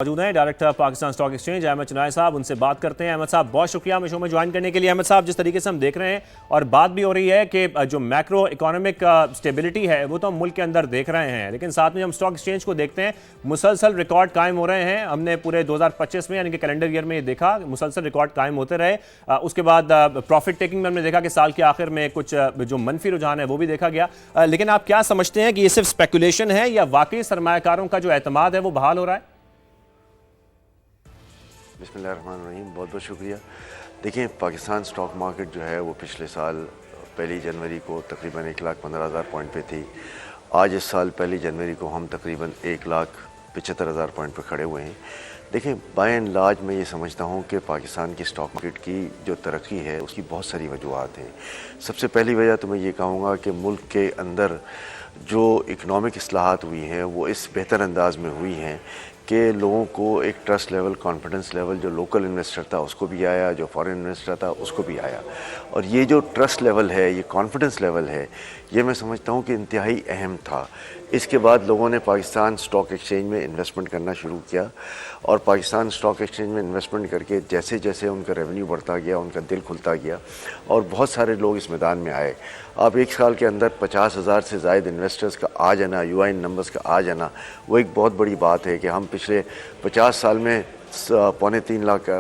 मौजूद हैं director Pakistan stock exchange Ahmed Chinoy साहब। उनसे बात करते हैं। अहमद साहब, बहुत शुक्रिया हमें शो में ज्वाइन करने के लिए। अहमद साहब, जिस तरीके से हम देख रहे हैं और बात भी हो रही है कि जो मैक्रो इकोनॉमिक स्टेबिलिटी है वो तो हम मुल्क के अंदर देख रहे हैं, लेकिन साथ में हम स्टॉक एक्सचेंज को देखते हैं, मुसलसल रिकॉर्ड कायम हो रहे हैं। हमने पूरे 2025 में यानी कि कैलेंडर ईयर में ये देखा, मुसलसल रिकॉर्ड कायम होते रहे। उसके बाद प्रॉफिट टेकिंग में हमने देखा कि साल के आखिर में कुछ जो मनफी रुझान है वो भी देखा गया। लेकिन आप क्या समझते हैं कि ये सिर्फ स्पेकुलेशन है या वाकई सरमायाकारों का जो एतमाद है वो बहाल हो रहा है? बिस्मिल्लाहिर्रहमानिर्रहीम, बहुत बहुत शुक्रिया। देखिए, पाकिस्तान स्टॉक मार्केट जो है वो पिछले साल 1 जनवरी को तकरीबन 1,15,000 पॉइंट पे थी। आज इस साल 1 जनवरी को हम तकरीबन 1,75,000 पॉइंट पे खड़े हुए हैं। देखिए, बाय एंड लार्ज मैं ये समझता हूँ कि पाकिस्तान की स्टॉक मार्केट की जो तरक्की है उसकी बहुत सारी वजूहत हैं। सबसे पहली वजह तो मैं ये कहूँगा कि मुल्क के अंदर जो इकनॉमिक इस्लाहात हुई हैं वो इस बेहतर अंदाज में हुई हैं कि लोगों को एक ट्रस्ट लेवल, कॉन्फिडेंस लेवल, जो लोकल इन्वेस्टर था उसको भी आया, जो फॉरेन इन्वेस्टर था उसको भी आया। और ये जो ट्रस्ट लेवल है, ये कॉन्फिडेंस लेवल है, ये मैं समझता हूँ कि इंतहाई अहम था। इसके बाद लोगों ने पाकिस्तान स्टॉक एक्सचेंज में इन्वेस्टमेंट करना शुरू किया और पाकिस्तान स्टॉक एक्सचेंज में इन्वेस्टमेंट करके जैसे जैसे उनका रेवेन्यू बढ़ता गया, उनका दिल खुलता गया और बहुत सारे लोग इस मैदान में आए। अब एक साल के अंदर 50,000 से ज़ायद इन्वेस्टर्स का आ जाना, यूआईएन नंबर्स का आ जाना, वो एक बहुत बड़ी बात है कि हम पिछले 50 साल में 3.25 लाख,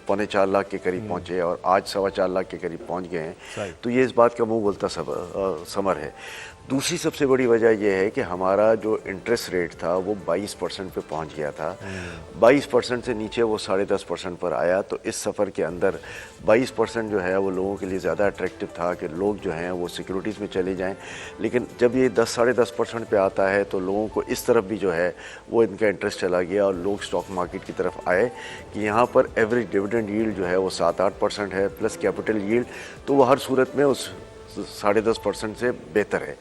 4.25 लाख के करीब पहुँचे और आज 4.25 लाख के करीब पहुँच गए हैं। तो ये इस बात का मुंह बोलता समर है। दूसरी सबसे बड़ी वजह यह है कि हमारा जो इंटरेस्ट रेट था वो 22% पे पहुंच गया था। 22% से नीचे वो 10.5% पर आया। तो इस सफ़र के अंदर 22% जो है वो लोगों के लिए ज़्यादा अट्रैक्टिव था कि लोग जो हैं वो सिक्योरिटीज़ में चले जाएं। लेकिन जब ये 10-10.5% पे आता है तो लोगों को इस तरफ भी जो है वो इनका इंटरेस्ट चला गया और लोग स्टॉक मार्केट की तरफ आए कि यहाँ पर एवरेज डिविडेंड यील्ड जो है वो 7-8% है प्लस कैपिटल यील्ड, तो वो हर सूरत में उस 10.5% से बेहतर है।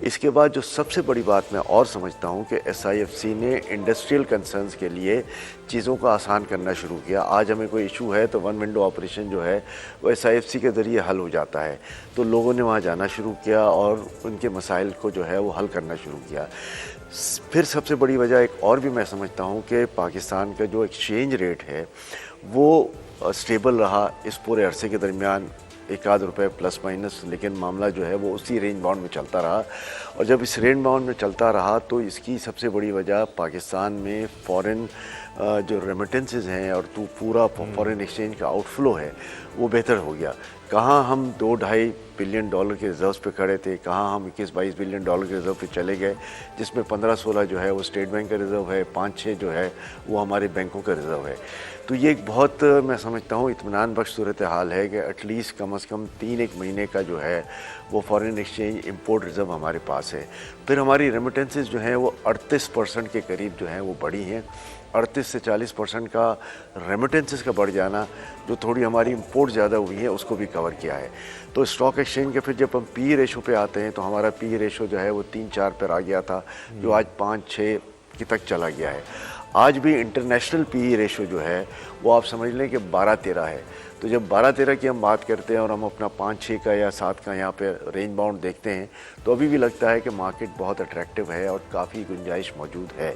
इसके बाद जो सबसे बड़ी बात मैं और समझता हूँ कि SIFC ने इंडस्ट्रियल कंसर्न्स के लिए चीज़ों को आसान करना शुरू किया। आज हमें कोई इशू है तो वन विंडो ऑपरेशन जो है वो SIFC के ज़रिए हल हो जाता है। तो लोगों ने वहाँ जाना शुरू किया और उनके मसाइल को जो है वो हल करना शुरू किया। फिर सबसे बड़ी वजह एक और भी मैं समझता हूँ कि पाकिस्तान का जो एक्सचेंज रेट है वो स्टेबल रहा इस पूरे अरसे के दरमियान, 1-आध रुपये प्लस माइनस, लेकिन मामला जो है वो उसी रेंज बाउंड में चलता रहा। और जब इस रेंज बाउंड में चलता रहा तो इसकी सबसे बड़ी वजह पाकिस्तान में फॉरेन जो रेमिटेंसेस हैं और तो पूरा फॉरेन एक्सचेंज का आउटफ्लो है वो बेहतर हो गया। कहाँ हम $2-2.5 बिलियन के रिजर्व्स पे खड़े थे, कहाँ हम 21-22 बिलियन डॉलर के रिजर्व पे चले गए, जिसमें 15-16 जो है वो स्टेट बैंक का रिज़र्व है, 5-6 जो है वो हमारे बैंकों का रिज़र्व है। तो ये एक बहुत मैं समझता हूँ इत्मीनान बख्श सूरत हाल है कि एटलीस्ट कम से कम 3-1 महीने का जो है वो फॉरेन एक्सचेंज इंपोर्ट रिज़र्व हमारे पास है। फिर हमारी रेमिटेंसेस जो हैं वो 38% के करीब जो हैं वो बढ़ी हैं। 38 से 40% का रेमिटेंसेस का बढ़ जाना, जो थोड़ी हमारी इंपोर्ट ज़्यादा हुई है उसको भी कवर किया है। तो स्टॉक एक्सचेंज के फिर जब हम पी रेशो पे आते हैं तो हमारा पी रेशो जो है वो 3-4 पर आ गया था, जो आज 5-6 की तक चला गया है। आज भी इंटरनेशनल पी रेशो जो है वो आप समझ लें कि 12-13 है। तो जब 12-13 की हम बात करते हैं और हम अपना 5-6 का या 7 का यहाँ पे रेंज बाउंड देखते हैं तो अभी भी लगता है कि मार्केट बहुत अट्रैक्टिव है और काफ़ी गुंजाइश मौजूद है।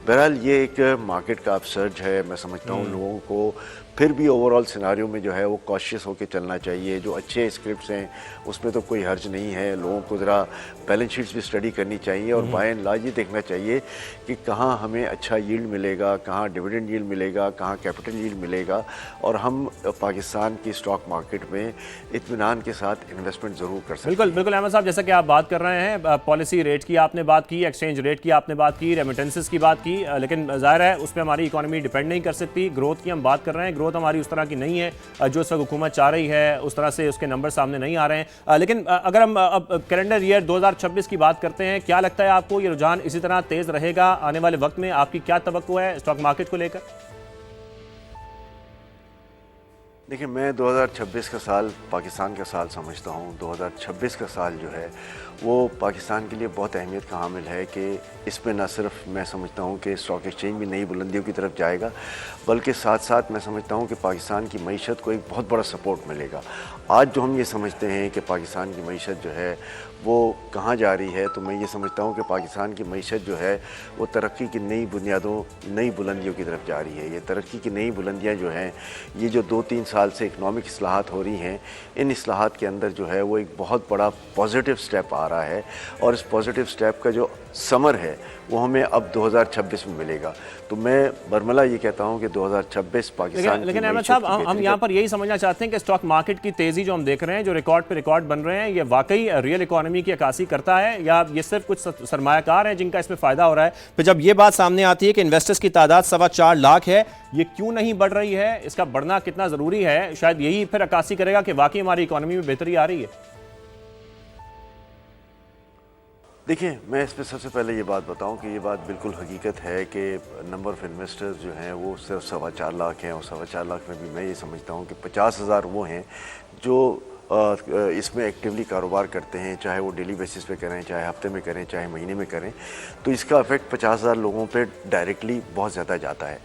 बहरहाल ये एक मार्केट का अपसर्ज है। मैं समझता हूँ लोगों को फिर भी ओवरऑल सिनारियो में जो है वो कॉशियस होकर चलना चाहिए। जो अच्छे स्क्रिप्ट्स हैं उसमें तो कोई हर्ज नहीं है। लोगों को ज़रा बैलेंस शीट्स भी स्टडी करनी चाहिए और बाय एंड लार्ज ये देखना चाहिए कि कहाँ हमें अच्छा यील्ड मिलेगा, कहाँ डिविडेंड यील्ड मिलेगा, कहाँ कैपिटल यील्ड मिलेगा और हम पाकिस्तान की स्टॉक मार्केट में इत्मीनान के साथ इन्वेस्टमेंट ज़रूर कर सकते हैं। बिल्कुल बिल्कुल अहमद साहब, जैसा कि आप बात कर रहे हैं, पॉलिसी रेट की आपने बात की, एक्सचेंज रेट की आपने बात की, रेमिटेंसेस की बात की, लेकिन जाहिर है उस पर हमारी इकोनॉमी डिपेंड नहीं कर सकती। ग्रोथ की हम बात कर रहे हैं, ग्रोथ हमारी उस तरह की नहीं है जो इस वक्त हुकूमत चाह रही है, उस तरह से उसके नंबर सामने नहीं आ रहे हैं। लेकिन अगर हम अब कैलेंडर ईयर 2026 की बात करते हैं, क्या लगता है आपको ये रुझान इसी तरह तेज़ रहेगा आने वाले वक्त में? आपकी क्या तवक्को है स्टॉक मार्केट को लेकर? देखिए, मैं 2026 का साल पाकिस्तान का साल समझता हूँ। 2026 का साल जो है वो पाकिस्तान के लिए बहुत अहमियत का हामिल है कि इसमें न सिर्फ मैं समझता हूँ कि स्टॉक एक्सचेंज भी नई बुलंदियों की तरफ जाएगा, बल्कि साथ साथ मैं समझता हूँ कि पाकिस्तान की मईशत को एक बहुत बड़ा सपोर्ट मिलेगा। आज जो हम ये समझते हैं कि पाकिस्तान की मईशत जो है वो कहाँ जा रही है, तो मैं ये समझता हूँ कि पाकिस्तान की मईशत जो है वो तरक्की की नई बुनियादों, नई बुलंदियों की तरफ जा रही है। ये तरक्की की नई बुलंदियाँ जो हैं, ये जो 2-3 साल से इकनॉमिक इस्लाहात हो रही हैं, इन इस्लाहात के अंदर जो है वो एक बहुत बड़ा पॉजिटिव स्टेप आ रहा है, और इस पॉजिटिव स्टेप का जो समर है वो हमें अब 2026 में मिलेगा। तो मैं बरमला ये कहता हूँ कि 2026 पाकिस्तान लेकिन अहमद साहब, हम यहाँ पर यही समझना चाहते हैं कि स्टॉक मार्केट की तेजी जो हम देख रहे हैं, जो रिकॉर्ड पे रिकॉर्ड बन रहे हैं, ये वाकई रियल इकोनॉमी की अक्कासी करता है या ये सिर्फ कुछ सरमायाकार हैं जिनका इसमें फायदा हो रहा है? फिर जब ये बात सामने आती है कि इन्वेस्टर्स की तादाद 4.25 लाख है, ये क्यों नहीं बढ़ रही है, इसका बढ़ना कितना जरूरी है, शायद यही फिर अक्कासी करेगा कि वाकई हमारी इकोनॉमी में बेहतरी आ रही है। देखिए, मैं इस पे सबसे पहले ये बात बताऊं कि ये बात बिल्कुल हकीकत है कि नंबर ऑफ़ इन्वेस्टर्स जो हैं वो सिर्फ 4.25 लाख हैं, और 4.25 लाख में भी मैं ये समझता हूं कि 50,000 वो हैं जो इसमें एक्टिवली कारोबार करते हैं, चाहे वो डेली बेसिस पे करें, चाहे हफ्ते में करें, चाहे महीने में करें। तो इसका इफेक्ट 50,000 लोगों पे डायरेक्टली बहुत ज़्यादा जाता है।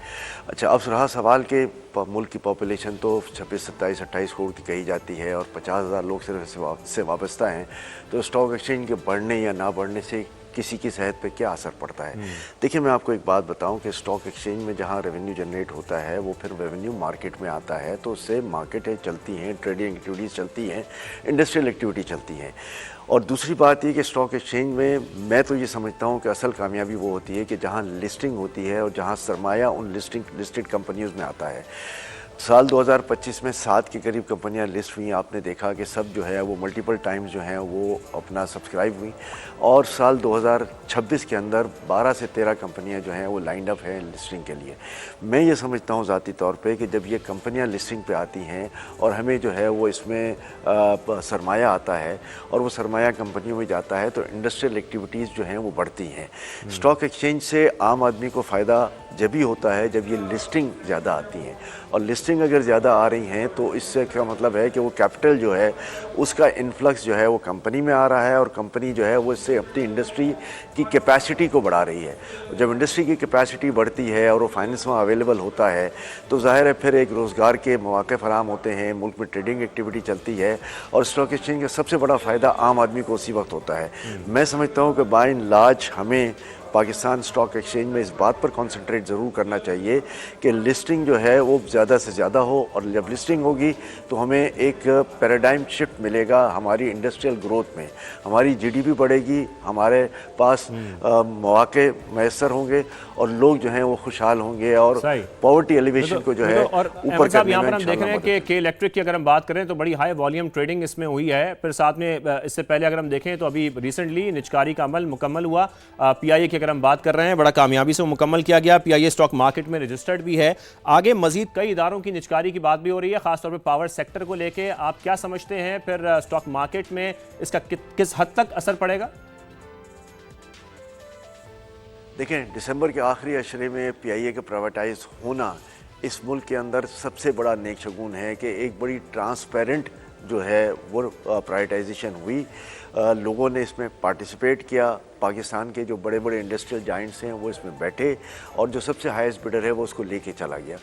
अच्छा, अब रहा सवाल कि मुल्क की पॉपुलेशन तो 26, 27, 28 करोड़ की कही जाती है और 50,000 लोग सिर्फ इससे वाबस्ता हैं, तो स्टॉक एक्सचेंज के बढ़ने या ना बढ़ने से किसी की सेहत पे क्या असर पड़ता है। देखिए, मैं आपको एक बात बताऊं कि स्टॉक एक्सचेंज में जहां रेवेन्यू जनरेट होता है वो फिर रेवेन्यू मार्केट में आता है, तो उससे मार्केटें चलती हैं, ट्रेडिंग एक्टिविटीज़ चलती हैं, इंडस्ट्रियल एक्टिविटी चलती हैं। और दूसरी बात ये कि स्टॉक एक्सचेंज में मैं तो ये समझता हूँ कि असल कामयाबी वो होती है कि जहाँ लिस्टिंग होती है और जहाँ सरमाया उन लिस्टेड कंपनीज़ में आता है। साल 2025 में 7 के करीब कंपनियां लिस्ट हुई। आपने देखा कि सब जो है वो मल्टीपल टाइम्स जो हैं वो अपना सब्सक्राइब हुई, और साल 2026 के अंदर 12 से 13 कंपनियां जो हैं वो लाइंड अप हैं लिस्टिंग के लिए। मैं ये समझता हूँ ज़ाती तौर पे कि जब ये कंपनियां लिस्टिंग पे आती हैं और हमें जो है वो इसमें सरमाया आता है और वो सरमाया कंपनियों में जाता है, तो इंडस्ट्रियल एक्टिविटीज़ जो हैं वो बढ़ती हैं। स्टॉक एक्सचेंज से आम आदमी को फ़ायदा जब भी होता है जब ये लिस्टिंग ज़्यादा आती हैं, और लिस्टिंग अगर ज़्यादा आ रही हैं तो इससे क्या मतलब है कि वो कैपिटल जो है उसका इन्फ्लक्स जो है वो कंपनी में आ रहा है, और कंपनी जो है वो इससे अपनी इंडस्ट्री की कैपेसिटी को बढ़ा रही है। जब इंडस्ट्री की कैपेसिटी बढ़ती है और वो फाइनेंस वहाँ अवेलेबल होता है, तो ज़ाहिर है फिर एक रोज़गार के मौके फराहम होते हैं, मुल्क में ट्रेडिंग एक्टिविटी चलती है, और स्टॉक एक्सचेंज का सबसे बड़ा फ़ायदा आम आदमी को उसी वक्त होता है। मैं समझता हूँ कि बाय एंड लार्ज हमें पाकिस्तान स्टॉक एक्सचेंज में इस बात पर कंसंट्रेट ज़रूर करना चाहिए कि लिस्टिंग जो है वो ज़्यादा से ज़्यादा हो, और जब लिस्टिंग होगी तो हमें एक पैराडाइम शिफ्ट मिलेगा हमारी इंडस्ट्रियल ग्रोथ में, हमारी जीडीपी बढ़ेगी, हमारे पास मौके मैसर होंगे और लोग जो हैं वो खुशहाल होंगे, और पॉवर्टी एलिवेशन को जो है ऊपर करने यहाँ पर हम देख रहे हैं कि के इलेक्ट्रिक की अगर हम बात करें तो बड़ी हाई वॉल्यूम ट्रेडिंग इसमें हुई है। फिर साथ में इससे पहले अगर हम देखें तो अभी रिसेंटली निचकारी का अमल मुकम्मल हुआ। पीआईए की अगर हम बात कर रहे हैं, बड़ा कामयाबी से मुकम्मल किया गया। पीआईए स्टॉक मार्केट में रजिस्टर्ड भी है। आगे मजीद कई इदारों की निचकारी की बात भी हो रही है, खासतौर पर पावर सेक्टर को लेके। आप क्या समझते हैं फिर स्टॉक मार्केट में इसका किस हद तक असर पड़ेगा? देखें, दिसंबर के आखिरी अशरे में पीआईए का प्राइवेटाइज होना इस मुल्क के अंदर सबसे बड़ा नेक शगुन है कि एक बड़ी ट्रांसपेरेंट जो है वो प्राइवेटाइजेशन हुई। लोगों ने इसमें पार्टिसिपेट किया, पाकिस्तान के जो बड़े बड़े इंडस्ट्रियल जाइंट्स हैं वो इसमें बैठे, और जो सबसे हाईएस्ट बिडर है वो उसको लेके चला गया।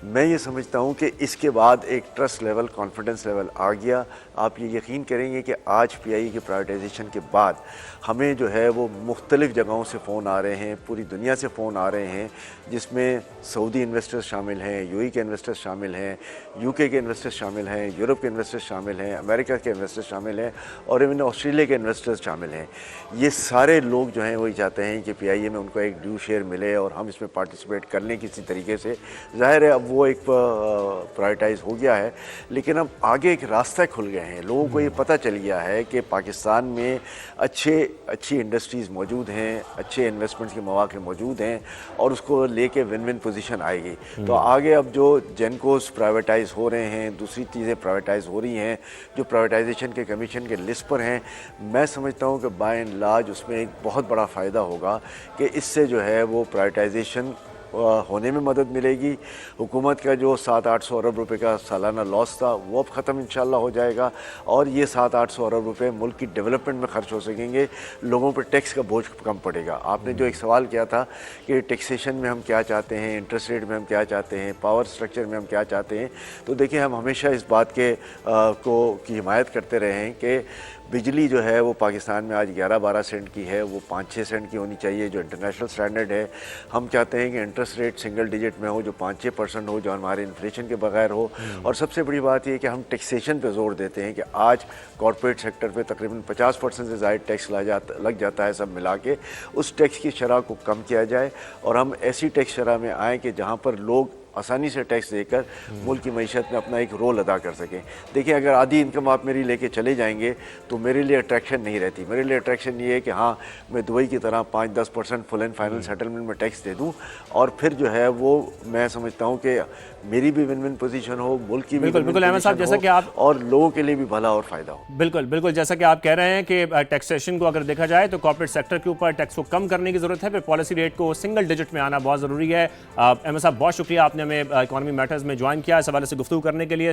मैं ये समझता हूँ कि इसके बाद एक ट्रस्ट लेवल, कॉन्फिडेंस लेवल आ गया। आप ये यकीन करेंगे कि आज पीआईए की प्राइवेटाइजेशन के बाद हमें जो है वो मुख्तलिफ़ जगहों से फ़ोन आ रहे हैं, पूरी दुनिया से फ़ोन आ रहे हैं, जिसमें सऊदी इन्वेस्टर्स शामिल हैं, यूएई के इन्वेस्टर्स शामिल हैं, यूके के इन्वेस्टर्स शामिल हैं, यूरोप के इन्वेस्टर्स शामिल हैं, अमेरिका के इन्वेस्टर्स शामिल हैं, और इवन ऑस्ट्रेलिया के इन्वेस्टर्स शामिल हैं। ये सारे लोग जो हैं वही चाहते हैं कि पीआईए में उनको एक ड्यू शेयर मिले और हम इसमें पार्टिसिपेट कर लें किसी तरीके से। ज़ाहिर है अब वो एक प्राइवेटाइज हो गया है, लेकिन अब आगे एक रास्ता खुल गए हैं। लोगों को ये पता चल गया है कि पाकिस्तान में अच्छी इंडस्ट्रीज़ मौजूद हैं, अच्छे इन्वेस्टमेंट्स के मौके मौजूद हैं, और उसको लेके विन विन पोजीशन आएगी। तो आगे अब जो जेनकोस प्राइवेटाइज हो रहे हैं, दूसरी चीज़ें प्राइवेटाइज हो रही हैं जो प्राइवेटाइजेशन के कमीशन के लिस्ट पर हैं, मैं समझता हूँ कि बाय एंड लार्ज उसमें एक बहुत बड़ा फ़ायदा होगा कि इससे जो है वो प्राइवेटाइजेशन होने में मदद मिलेगी। हुकूमत का जो 700-800 अरब रुपए का सालाना लॉस था वो अब ख़त्म इंशाल्लाह हो जाएगा और ये 700-800 अरब रुपए मुल्क की डेवलपमेंट में खर्च हो सकेंगे, लोगों पर टैक्स का बोझ कम पड़ेगा। आपने जो एक सवाल किया था कि टैक्सेशन में हम क्या चाहते हैं, इंटरेस्ट रेट में हम क्या चाहते हैं, पावर स्ट्रक्चर में हम क्या चाहते हैं, तो देखिए हम हमेशा इस बात के की हिमायत करते रहे हैं कि बिजली जो है वो पाकिस्तान में आज 11-12 सेंट की है, वो 5-6 सेंट की होनी चाहिए जो इंटरनेशनल स्टैंडर्ड है। हम चाहते हैं कि इंटरेस्ट रेट सिंगल डिजिट में हो, जो 5-6% हो, जो हमारे इन्फ्लेशन के बगैर हो। और सबसे बड़ी बात यह कि हम टैक्सेशन पे जोर देते हैं कि आज कॉर्पोरेट सेक्टर पे तकरीबन 50% से ज़ायद टैक्स लग जाता है सब मिला के। उस टैक्स की शरह को कम किया जाए और हम ऐसी टैक्स शरह में आएँ कि जहाँ पर लोग आसानी से टैक्स देकर मुल्क की मईशत में अपना एक रोल अदा कर सकें। देखिए अगर आधी इनकम आप मेरी लेके चले जाएंगे तो मेरे लिए अट्रैक्शन नहीं रहती। मेरे लिए अट्रैक्शन ये है कि हाँ मैं दुबई की तरह 5-10% फुल एंड फाइनल सेटलमेंट में टैक्स दे दूँ और फिर जो है वो मैं समझता हूँ कि मेरी भी विन विन पोजीशन हो, मुल्क की भी बिल्कुल अहमद साहब, जैसा कि आप और लोगों के लिए भी भला और फायदा हो। बिल्कुल जैसा कि आप कह रहे हैं कि टैक्सेशन को अगर देखा जाए तो कॉर्पोरेट सेक्टर के ऊपर टैक्स को कम करने की जरूरत है, फिर पॉलिसी रेट को सिंगल डिजिट में आना बहुत जरूरी है। अहमद साहब बहुत शुक्रिया, आपने हमें इकोनॉमी मैटर्स में ज्वाइन किया, इस हवाले से गुफ्तगू करने के लिए।